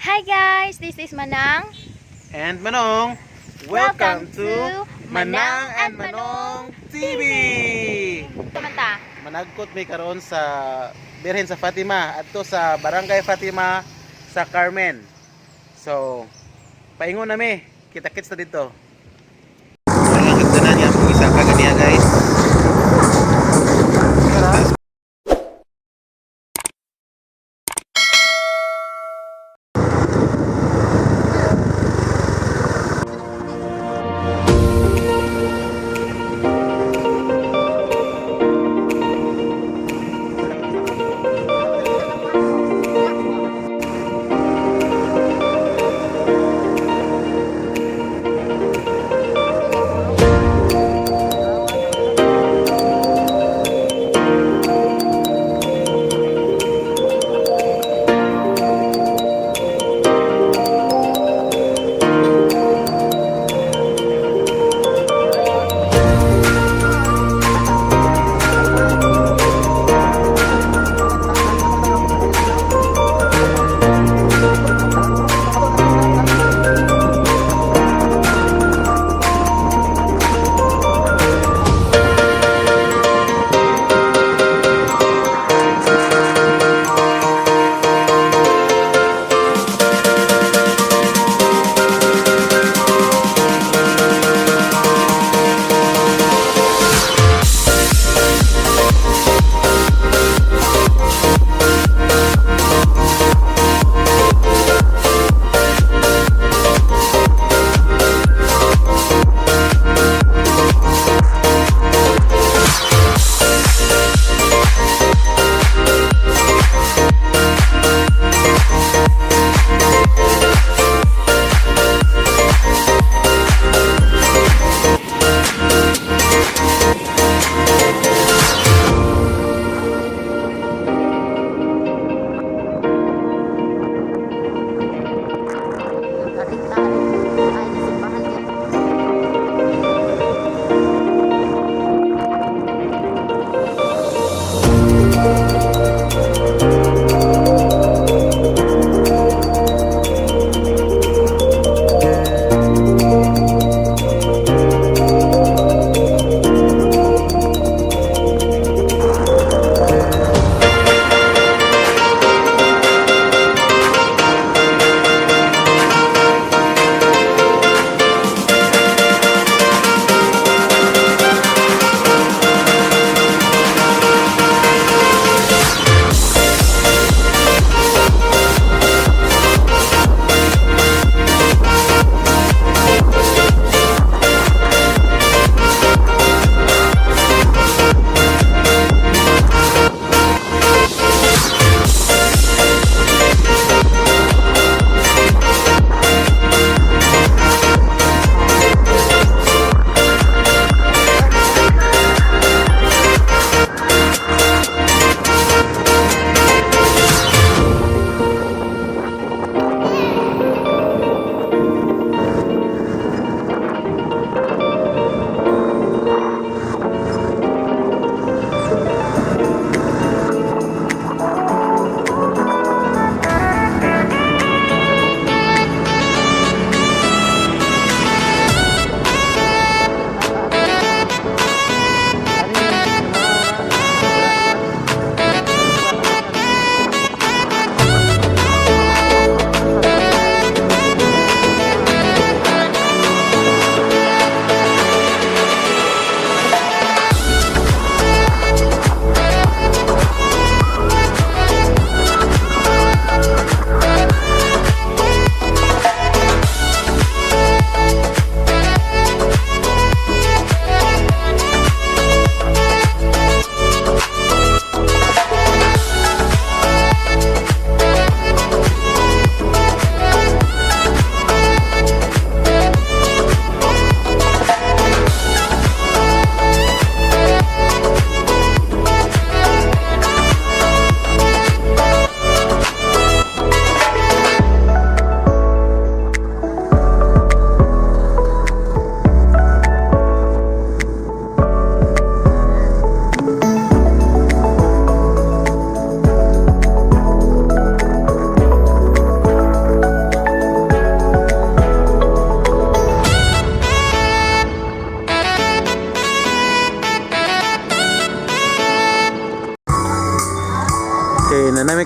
Hi guys, this is Manang. And Manong. Welcome to Manang and Manong TV. Kamanta. Nanagkot may karon sa Birhen sa Fatima at to sa Barangay Fatima sa Carmen. So, paingon nami, kita-kits na dito. Ang ganda niya, isa ka ganiya guys.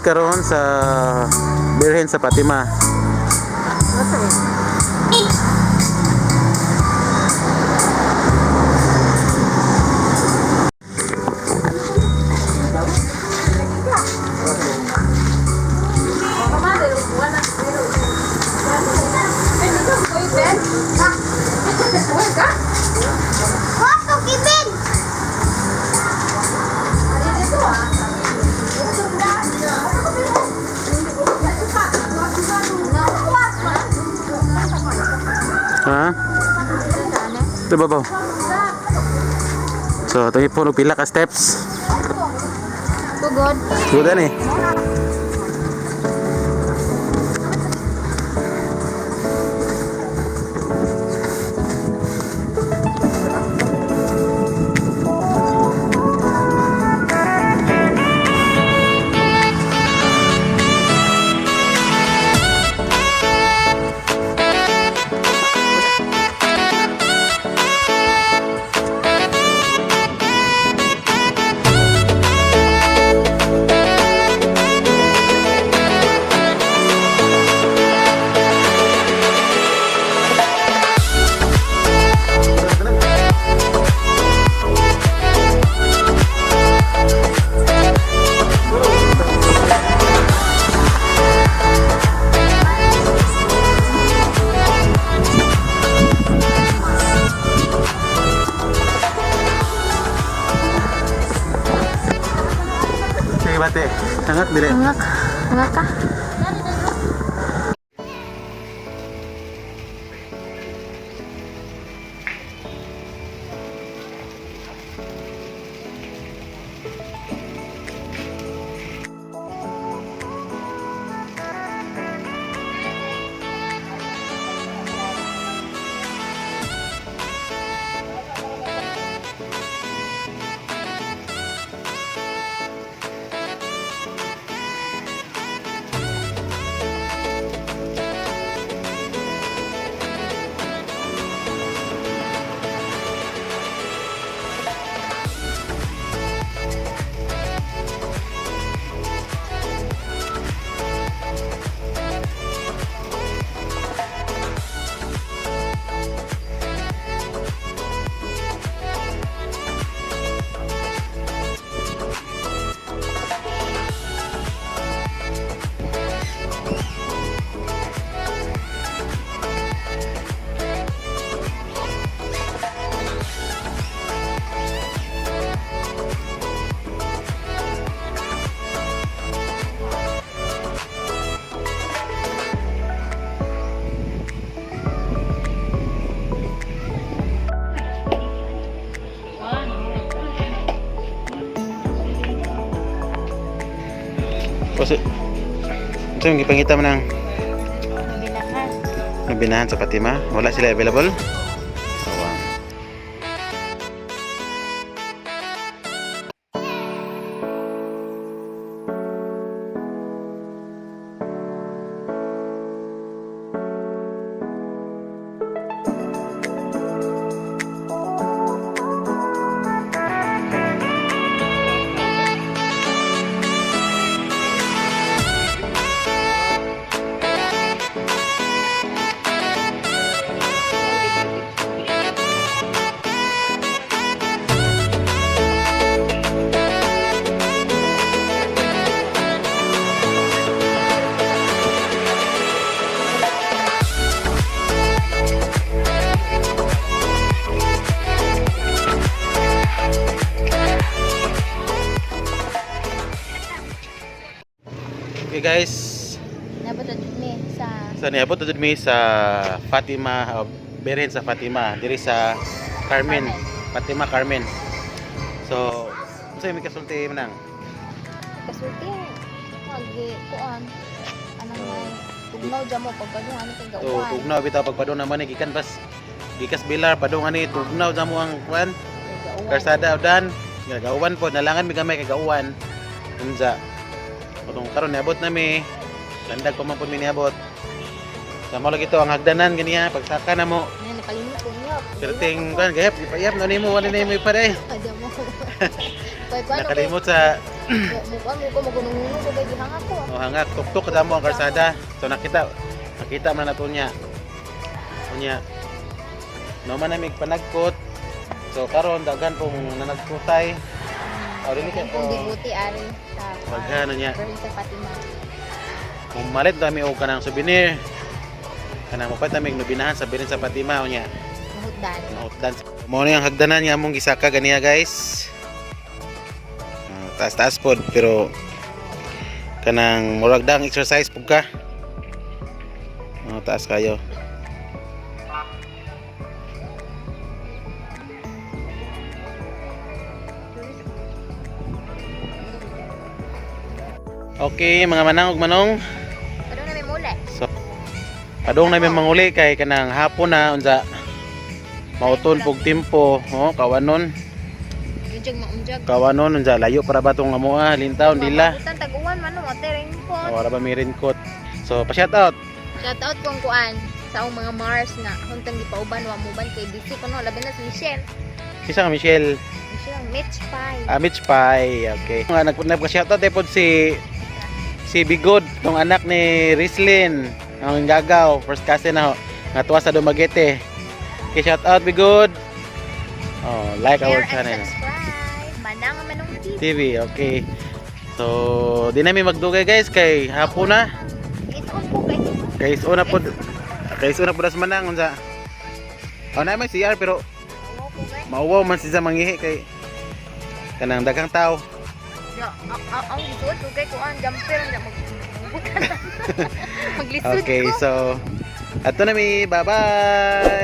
karon sa Birhen sa Fatima. Ha? Ito ba ba? So, ito yung puno pila ka steps. Tugod. Tudan eh. Bate, hangak dire. Hangak. Hangak ka. Kasi ito yung ipangita mo ng Binahan. nabinahan sa Fatima. Wala sila available. Okay guys, Nabot mi sa niabot na mi sa Fatima, Birhen sa Fatima, diri sa Carmen, Fatima Carmen. So, unsay may kasulti manang? kasulti. Agi kuan. Anang may tugnaw jamo pagpadung ani kay So, gauwan. tugnaw bitaw pagpadong naman ni gikan bas gikas bilar padung ani tugnaw jamo ang kuan. Karsada udan, gauwan po nalangan mi gamay kay gauwan. Unsa? Katong karon niabot nami. Landag pa man pud mi niabot. Sama lagi to ang hagdanan ganiya pagsaka na mo. Ay, nakalimot ko niya. Perting kan gayap ipayap no nimo wala nimo ipaday. Ada mo. Pay paano Nakalimot sa Bukan mo ko magunung-gunung ko kay gihangak ko. O hangak tuktok kada mo ang karsada. So nakita man nato niya. Unya. No man namig panagkot. So karon daghan pong nanagkutay. O dili ka Kung dibuti ari sa Daghan niya. Birhen sa Fatima. Mumalit kami og kanang souvenir. Kanang mapait namig nubinahan sa Birhen sa Fatima unya. Mahutdan. Mahutdan. Mao ni ang hagdanan nga among gisaka ganiya guys. Taas-taas pod pero kanang murag dang exercise pug ka. Taas kayo. Okay, mga manang ug manong. Padung na may muli. So, padung na may manguli kay kanang hapon na unsa mauton pug tempo, kawanon. Jug maunjag. Kawanon unsa layo para ba tong amoa lintaw dila. Utan taguan man no ate ko. Wala ba may raincoat. So, pa-shout out. Shout out kong kuan sa akong mga Mars nga huntang gipauban wa mo ban kay busy ko no labi na si Michelle. Kisa nga Michelle. Michelle Mitch Pie. Mitch Pie. Okay. Nga nagpa-shout out pod si Bigod, tong anak ni Rislin, ang gagaw, first cousin na nga tuwa sa Dumaguete. Okay, shout out Bigod. Like our Share channel. and subscribe. Manang manong TV. TV, okay. So, di namin magdugay guys kay hapon na. Ito ko kay. Guys, una po das manang unsa. Na may CR pero Ano ko kay. mauwaw man siya mangihi kay kanang daghang tao. Ang isuot ko kay kuan jumper nga magbutan. Maglisod Okay, ko. so ato na mi. Bye-bye.